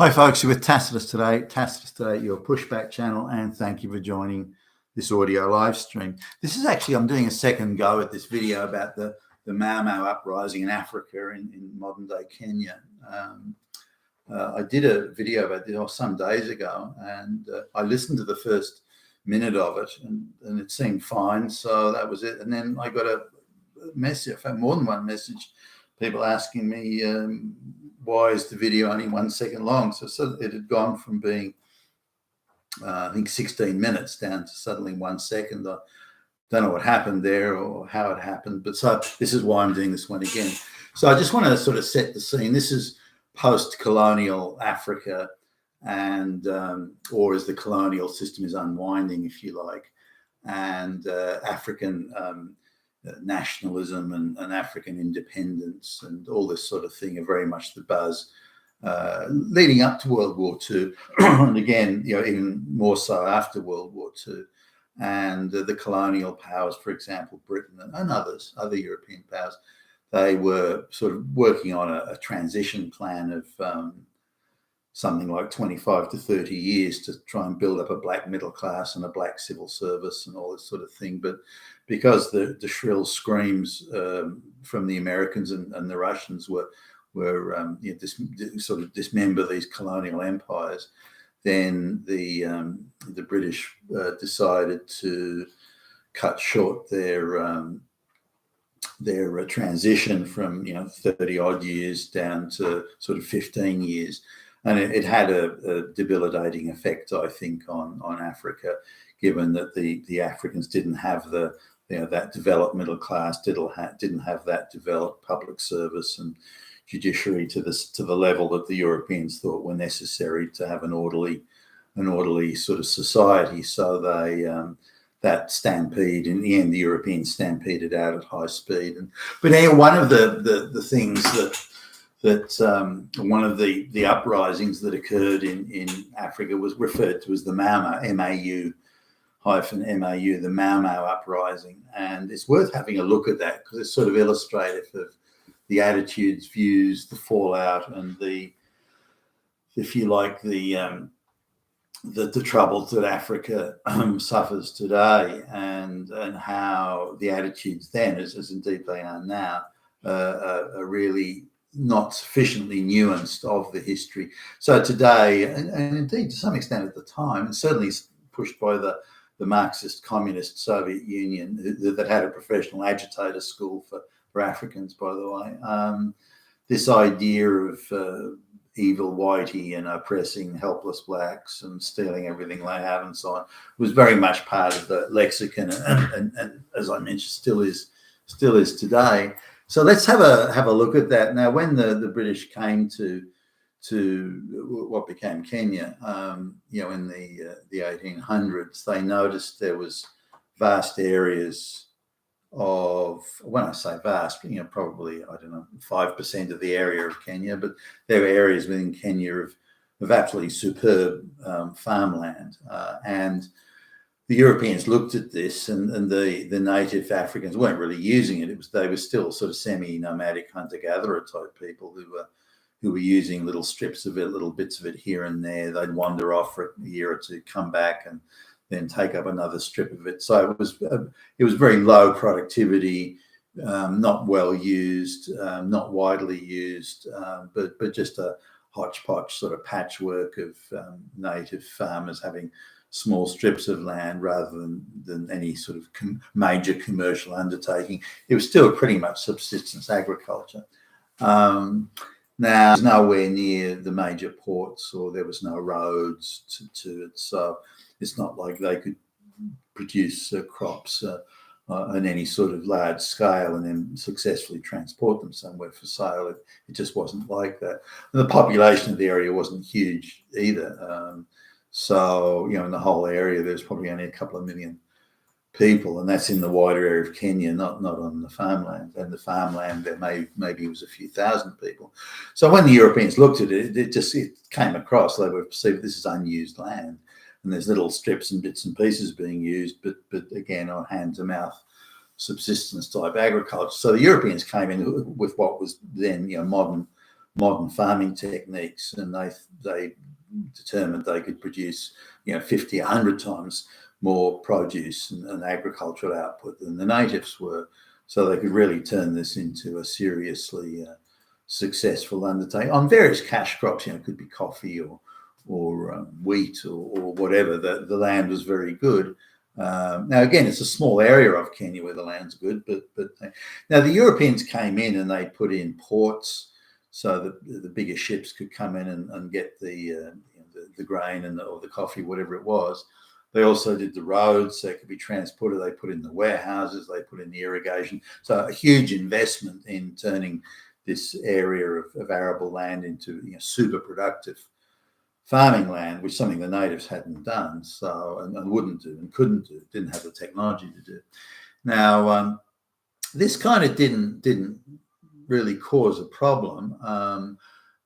Hi folks, you're with Tacitus today, your pushback channel, and thank you for joining this audio live stream. This is actually, I'm doing a second go at this video about the Mau Mau uprising in Africa in modern day Kenya. I did a video about this some days ago, and I listened to the first minute of it, and it seemed fine, so that was it. And then I got a message, in fact more than one message, people asking me why is the video only 1 second long. So it had gone from being I think 16 minutes down to suddenly 1 second. I don't know what happened there or how it happened, but so this is why I'm doing this one again. So I just want to sort of set the scene. This is post-colonial Africa, and or as the colonial system is unwinding, if you like, and African nationalism and African independence and all this sort of thing are very much the buzz leading up to World War II, and again, even more so after World War II. And the colonial powers, for example, Britain and other European powers, they were sort of working on a transition plan of something like 25 to 30 years to try and build up a black middle class and a black civil service and all this sort of thing. But because the shrill screams from the Americans and the Russians were sort of dismember these colonial empires, then the British decided to cut short their transition from 30 odd years down to sort of 15 years. And it had a debilitating effect, I think, on Africa, given that the Africans didn't have that developed middle class, didn't have that developed public service and judiciary to the level that the Europeans thought were necessary to have an orderly sort of society. So that stampede, in the end, the Europeans stampeded out at high speed. But anyway, one of the things that one of the uprisings that occurred in Africa was referred to as the Mau Mau, MAU, the Mau Mau uprising. And it's worth having a look at that because it's sort of illustrative of the attitudes, views, the fallout, and if you like, the troubles that Africa suffers today, and how the attitudes then, as indeed they are now, are really not sufficiently nuanced of the history. So today, and indeed to some extent at the time, and certainly pushed by the Marxist communist Soviet Union that had a professional agitator school for Africans, by the way, this idea of evil whitey and oppressing helpless blacks and stealing everything they have and so on was very much part of the lexicon, and as I mentioned, still is today. So let's have a look at that. Now, when the British came to what became Kenya, in the 1800s, they noticed there was vast areas of, when I say vast, probably, I don't know, 5% of the area of Kenya, but there were areas within Kenya of absolutely superb farmland. And the Europeans looked at this, and the native Africans weren't really using it. They were still sort of semi-nomadic hunter-gatherer type people who were using little strips of it, little bits of it here and there. They'd wander off for a year or two, come back, and then take up another strip of it. So it was very low productivity, not well used, not widely used, but just a hodgepodge sort of patchwork of native farmers having small strips of land rather than any sort of major commercial undertaking. It was still pretty much subsistence agriculture. Now, it's nowhere near the major ports, or there was no roads to it. So it's not like they could produce crops on any sort of large scale and then successfully transport them somewhere for sale. It just wasn't like that. And the population of the area wasn't huge either. So, in the whole area, there's probably only a couple of million people, and that's in the wider area of Kenya, not on the farmland. And the farmland, there maybe it was a few thousand people. So when the Europeans looked at it, it came across, they were perceived this is unused land, and there's little strips and bits and pieces being used, but again, on hand-to-mouth subsistence type agriculture. So the Europeans came in with what was then modern modern farming techniques, and they determined they could produce 50, 100 times more produce and agricultural output than the natives were. So they could really turn this into a seriously successful undertaking on various cash crops. It could be coffee or wheat or whatever. The land was very good. Now, again, it's a small area of Kenya where the land's good, but now the Europeans came in and they put in ports so that the bigger ships could come in and get the grain or the coffee, whatever it was. They also did the roads so it could be transported. They put in the warehouses, they put in the irrigation. So a huge investment in turning this area of arable land into super productive farming land, which is something the natives hadn't done, and wouldn't do and couldn't do, didn't have the technology to do. Now, this kind of didn't really cause a problem.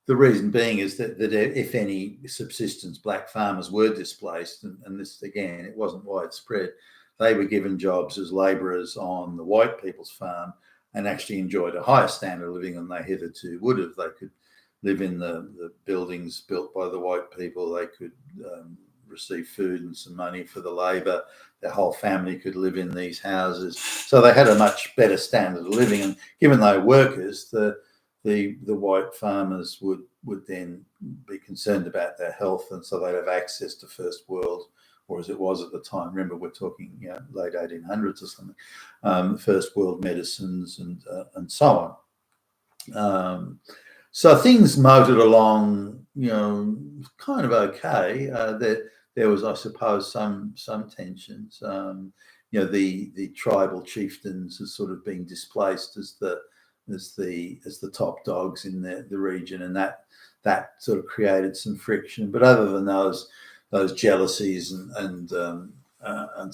The reason being is that if any subsistence black farmers were displaced, and this, again, it wasn't widespread, they were given jobs as labourers on the white people's farm and actually enjoyed a higher standard of living than they hitherto would have. They could live in the buildings built by the white people. They could receive food and some money for the labour. Their whole family could live in these houses. So they had a much better standard of living. And given they were workers, the white farmers would then be concerned about their health, and so they'd have access to first world, or as it was at the time. Remember, we're talking late 1800s or something. First world medicines and so on. So things motored along, kind of okay. There was, I suppose, some tensions. The tribal chieftains as sort of being displaced as the top dogs in the region, and that sort of created some friction. But other than those jealousies and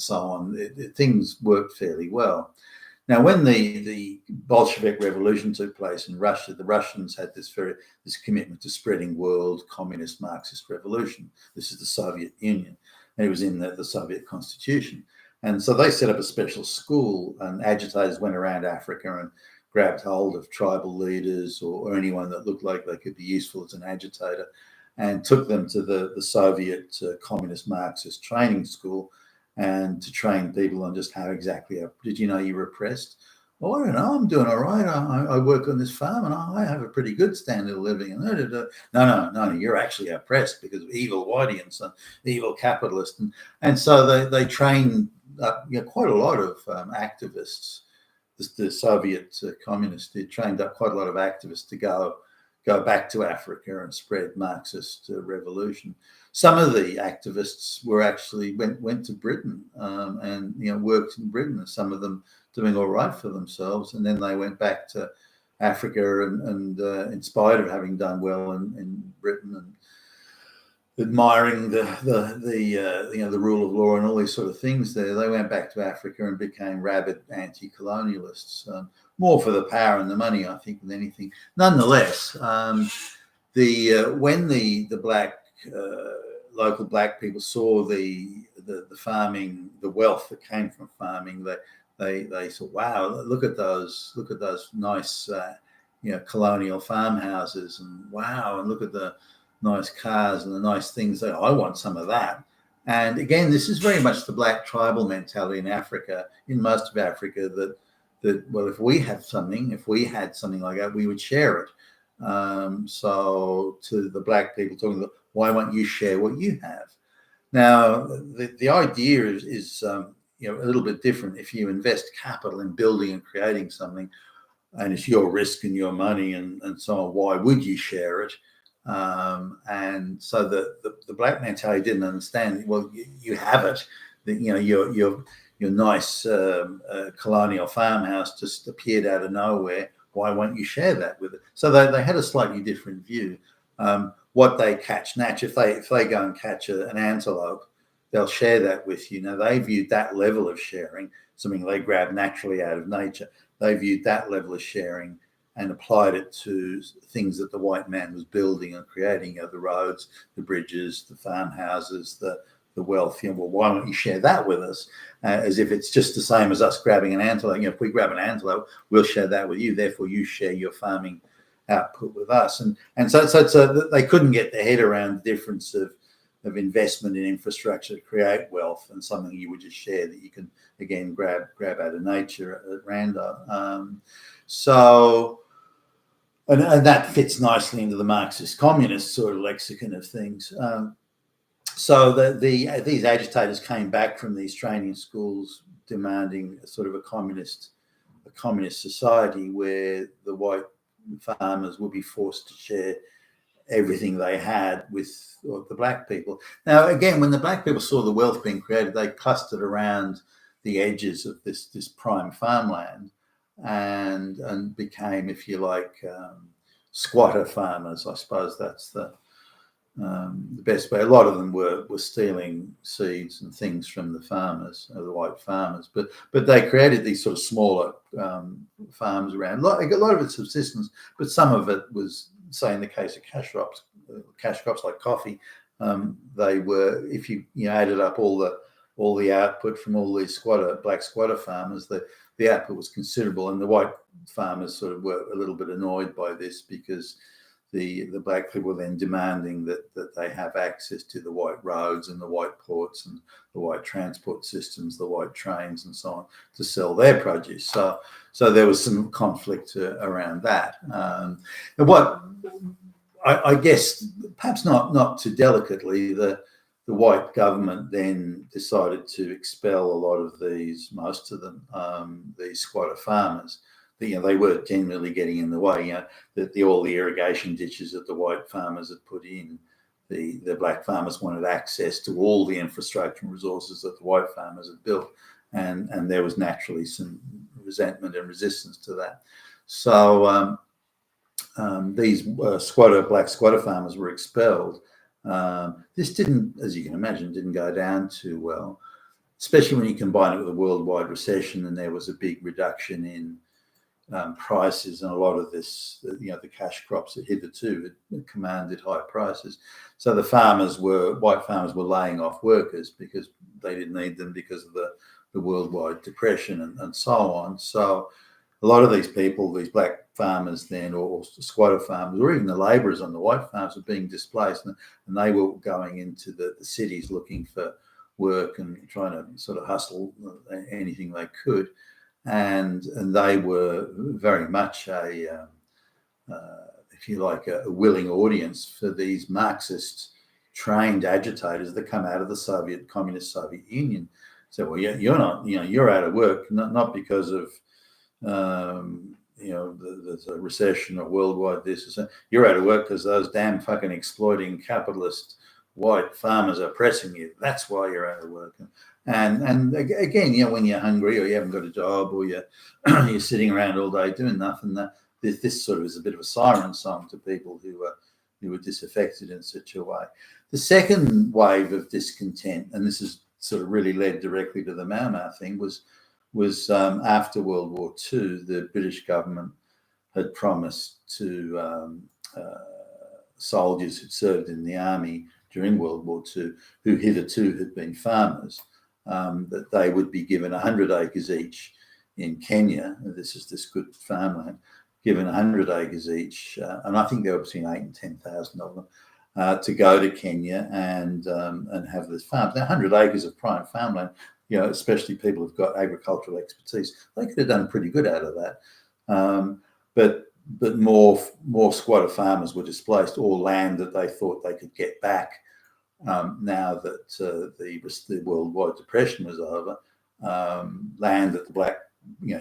so on, things worked fairly well. Now, when the Bolshevik Revolution took place in Russia, the Russians had this commitment to spreading world communist Marxist revolution. This is the Soviet Union, and it was in the Soviet Constitution. And so they set up a special school, and agitators went around Africa and grabbed hold of tribal leaders or anyone that looked like they could be useful as an agitator, and took them to the Soviet communist Marxist training school, and to train people on just how exactly. Did you know you were oppressed? Well, I don't know. I'm doing all right. I work on this farm and I have a pretty good standard of living. And no, you're actually oppressed because of evil whitey and some evil capitalist. And so they trained up quite a lot of activists. The Soviet communists did trained up quite a lot of activists to go back to Africa and spread Marxist revolution. Some of the activists were actually went to Britain and worked in Britain, and some of them doing all right for themselves. And then they went back to Africa and in spite of having done well in Britain and admiring the rule of law and all these sort of things there, they went back to Africa and became rabid anti-colonialists, more for the power and the money, I think, than anything. Nonetheless, when the black local black people saw the farming, the wealth that came from farming, they thought, wow, look at those nice colonial farmhouses, and wow, and look at the nice cars and the nice things. I want some of that. And again, this is very much the black tribal mentality in Africa, in most of Africa, that well, if we had something like that, we would share it. So to the black people talking about, why won't you share what you have? Now, the idea is a little bit different. If you invest capital in building and creating something, and it's your risk and your money and so on, why would you share it? And so the black mentality didn't understand. Well, you have it. Your nice colonial farmhouse just appeared out of nowhere. Why won't you share that with it? So they had a slightly different view. What they catch naturally, if they go and catch an antelope, they'll share that with you. Now, they viewed that level of sharing, something they grab naturally out of nature. They viewed that level of sharing and applied it to things that the white man was building and creating, the roads, the bridges, the farmhouses, the wealth. Well, why don't you share that with us? As if it's just the same as us grabbing an antelope. If we grab an antelope, we'll share that with you. Therefore, you share your farming output with us, and so they couldn't get their head around the difference of investment in infrastructure to create wealth and something you would just share that you can again grab out of nature at random. And that fits nicely into the Marxist communist sort of lexicon of things. So these agitators came back from these training schools demanding a sort of a communist society where the white farmers would be forced to share everything they had with the black people. Now, again, when the black people saw the wealth being created, they clustered around the edges of this prime farmland and became, if you like, squatter farmers. I suppose that's the best way. A lot of them were stealing seeds and things from the farmers, the white farmers, but they created these sort of smaller farms around. A lot of it's subsistence, but some of it was, say, in the case of cash crops like coffee, they were, if you added up all the output from all these black squatter farmers, the output was considerable, and the white farmers sort of were a little bit annoyed by this because the black people were then demanding that they have access to the white roads and the white ports and the white transport systems, the white trains and so on, to sell their produce. So there was some conflict around that. And what I guess, perhaps not too delicately, the white government then decided to expel a lot of most of them, these squatter farmers. They were generally getting in the way. All the irrigation ditches that the white farmers had put in, the black farmers wanted access to all the infrastructure and resources that the white farmers had built, and there was naturally some resentment and resistance to that. So these black squatter farmers were expelled. This didn't, as you can imagine, didn't go down too well, especially when you combine it with a worldwide recession, and there was a big reduction in prices, and a lot of this, the cash crops that hitherto had commanded high prices. So the white farmers were laying off workers because they didn't need them because of the worldwide depression and so on. So a lot of these people, these black farmers then, or squatter farmers, or even the labourers on the white farms, were being displaced, and they were going into the cities looking for work and trying to sort of hustle anything they could. And they were very much if you like, a willing audience for these Marxist trained agitators that come out of the communist Soviet Union. So, well, you're not, you're out of work, not because of, there's a recession or worldwide this or so. You're out of work because those damn fucking exploiting capitalist white farmers are pressing you. That's why you're out of work. And again, when you're hungry or you haven't got a job or you're sitting around all day doing nothing, this sort of is a bit of a siren song to people who were disaffected in such a way. The second wave of discontent, and this is sort of really led directly to the Mau Mau thing, was after World War II, the British government had promised to soldiers who'd served in the army during World War II, who hitherto had been farmers, that they would be given 100 acres each in Kenya. This is this good farmland, given 100 acres each, and I think there were between 8,000 and 10,000 of them, to go to Kenya and have this farm. Now, 100 acres of prime farmland, especially people who've got agricultural expertise, they could have done pretty good out of that. But more squatter farmers were displaced, or land that they thought they could get back now that the worldwide depression was over. Land that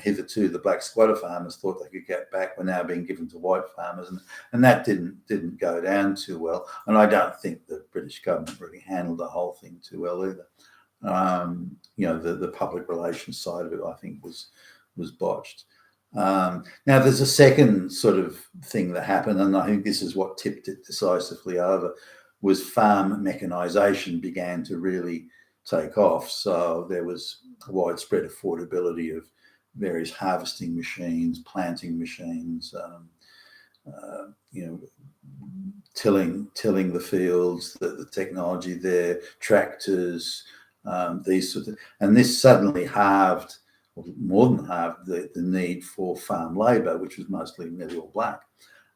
hitherto the black squatter farmers thought they could get back were now being given to white farmers, and that didn't go down too well. And I don't think the British government really handled the whole thing too well either. The public relations side of it, I think, was botched. Now, there's a second sort of thing that happened, and I think this is what tipped it decisively over, was farm mechanisation began to really take off. So there was widespread affordability of various harvesting machines, planting machines, tilling the fields, the technology there, tractors, these sorts of, and this suddenly halved, or more than halved, the need for farm labour, which was mostly nearly all black.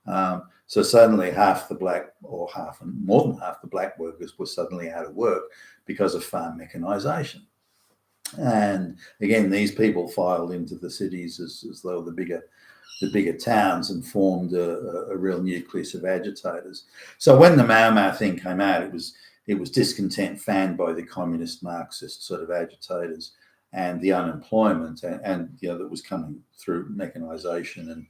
So suddenly half the black, or half and more than half the black workers were suddenly out of work because of farm mechanization. And again, these people filed into the cities as though the bigger towns, and formed a real nucleus of agitators. So when the Mau Mau thing came out, it was discontent fanned by the communist Marxist sort of agitators, and the unemployment and that was coming through mechanization and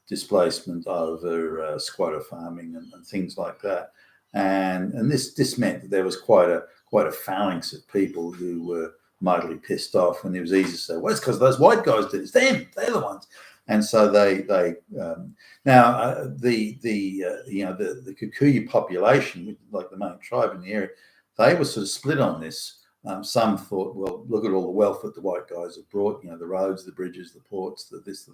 displacement over squatter farming and things like that. And this meant that there was quite a phalanx of people who were mightily pissed off, and it was easy to say, well, it's because those white guys did it. It's them, they're the ones. And so the Kikuyu population, like the main tribe in the area, they were sort of split on this. Some thought, well, look at all the wealth that the white guys have brought, the roads, the bridges, the ports, the this, the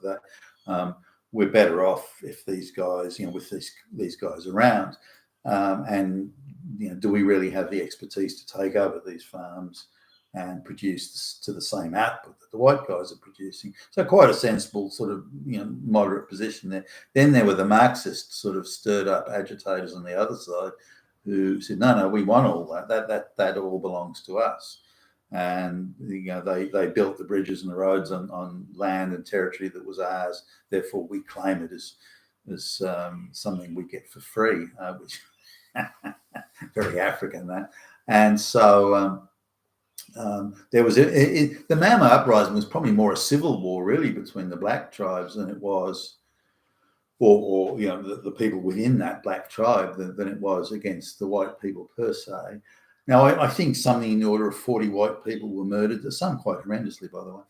that. We're better off if these guys, with these guys around. And do we really have the expertise to take over these farms and produce to the same output that the white guys are producing? So quite a sensible sort of moderate position there. Then there were the Marxists, sort of stirred up agitators on the other side, who said, no, we want all that all belongs to us. And they built the bridges and the roads on land and territory that was ours. Therefore, we claim it as something we get for free, which very African, that. And so there was the Mau Mau uprising was probably more a civil war, really, between the black tribes than it was, or the people within that black tribe than it was against the white people per se. Now, I think something in the order of 40 white people were murdered, some quite horrendously, by the way,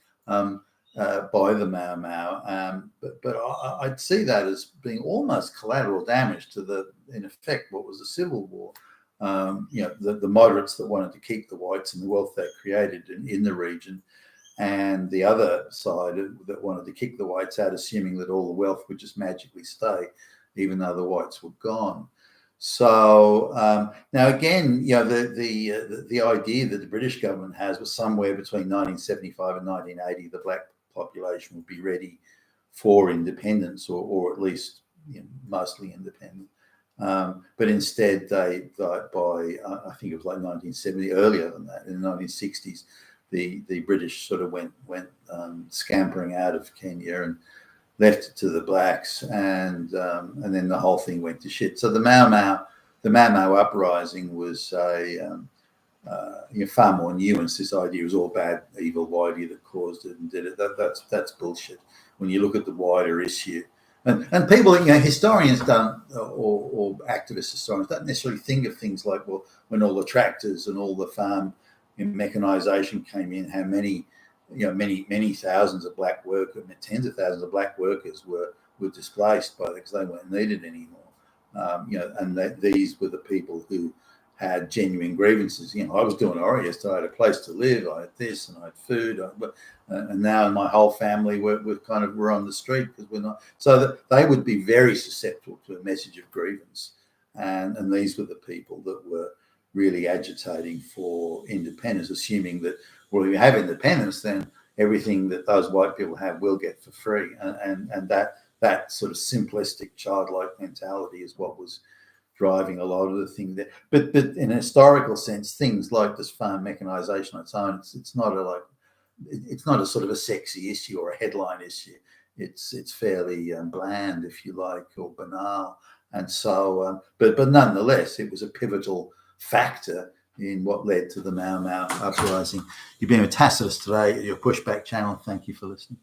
by the Mau Mau. But I'd see that as being almost collateral damage to in effect, what was a civil war. The moderates that wanted to keep the whites and the wealth they created in the region, and the other side that wanted to kick the whites out, assuming that all the wealth would just magically stay, even though the whites were gone. So now again, the idea that the British government has was somewhere between 1975 and 1980, the black population would be ready for independence, or at least mostly independent. But instead, by I think it was like 1970, earlier than that, in the 1960s, the British sort of went scampering out of Kenya and left it to the blacks, and then the whole thing went to shit. So the Mau Mau uprising was far more nuanced. This idea was all bad, evil whitey that caused it and did it. That's bullshit. When you look at the wider issue, and people, historians don't, or activist historians don't necessarily think of things like, well, when all the tractors and all the farm mechanization came in, how many thousands of black workers, tens of thousands of black workers were displaced by it because they weren't needed anymore. And these were the people who had genuine grievances. I was doing all right yesterday. I had a place to live. I had this, and I had food. And now my whole family we're on the street because we're not. So that they would be very susceptible to a message of grievance. And these were the people that were really agitating for independence, assuming that, well, if you have independence, then everything that those white people have will get for free. And that sort of simplistic childlike mentality is what was driving a lot of the thing there. But in a historical sense, things like this farm mechanization on its own, it's not a sort of a sexy issue or a headline issue. It's fairly bland, if you like, or banal. And so, but nonetheless, it was a pivotal factor in what led to the Mau Mau uprising. You've been with Tassos today at your Pushback channel. Thank you for listening.